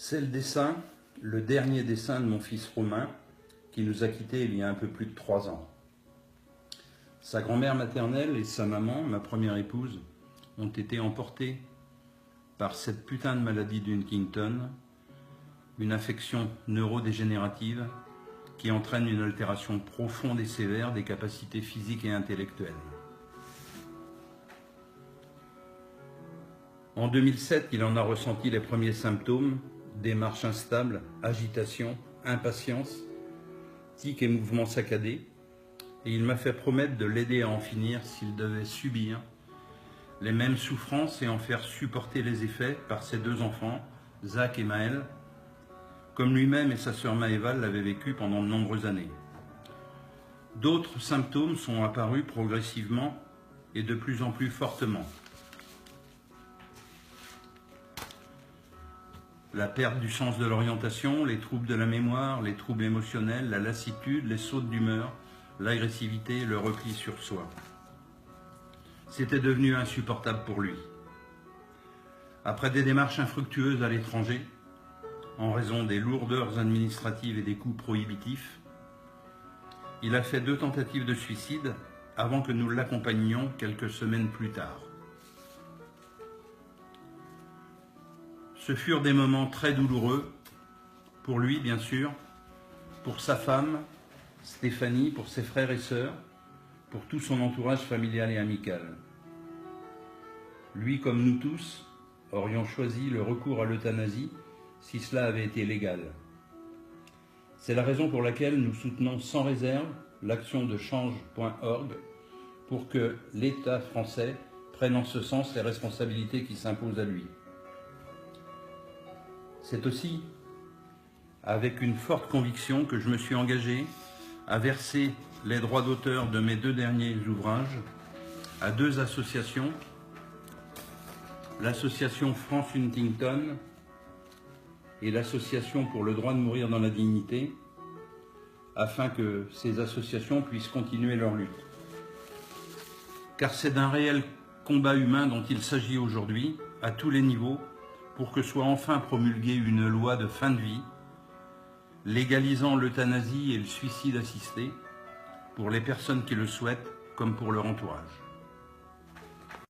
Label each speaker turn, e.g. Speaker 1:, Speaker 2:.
Speaker 1: C'est le dernier dessin de mon fils Romain, qui nous a quittés il y a un peu plus de 3 ans. Sa grand-mère maternelle et sa maman, ma première épouse, ont été emportées par cette putain de maladie d'Huntington, une affection neurodégénérative qui entraîne une altération profonde et sévère des capacités physiques et intellectuelles. En 2007, il en a ressenti les premiers symptômes: démarche instable, agitation, impatience, tics et mouvements saccadés, et il m'a fait promettre de l'aider à en finir s'il devait subir les mêmes souffrances et en faire supporter les effets par ses 2 enfants, Zach et Maël, comme lui-même et sa sœur Maëval l'avaient vécu pendant de nombreuses années. D'autres symptômes sont apparus progressivement et de plus en plus fortement. La perte du sens de l'orientation, les troubles de la mémoire, les troubles émotionnels, la lassitude, les sautes d'humeur, l'agressivité, le repli sur soi. C'était devenu insupportable pour lui. Après des démarches infructueuses à l'étranger, en raison des lourdeurs administratives et des coûts prohibitifs, il a fait 2 tentatives de suicide avant que nous l'accompagnions quelques semaines plus tard. Ce furent des moments très douloureux, pour lui bien sûr, pour sa femme, Stéphanie, pour ses frères et sœurs, pour tout son entourage familial et amical. Lui, comme nous tous, aurions choisi le recours à l'euthanasie si cela avait été légal. C'est la raison pour laquelle nous soutenons sans réserve l'action de change.org pour que l'État français prenne en ce sens les responsabilités qui s'imposent à lui. C'est aussi avec une forte conviction que je me suis engagé à verser les droits d'auteur de mes 2 derniers ouvrages à 2 associations, l'association France Huntington et l'association pour le droit de mourir dans la dignité, afin que ces associations puissent continuer leur lutte. Car c'est d'un réel combat humain dont il s'agit aujourd'hui, à tous les niveaux, pour que soit enfin promulguée une loi de fin de vie, légalisant l'euthanasie et le suicide assisté, pour les personnes qui le souhaitent comme pour leur entourage.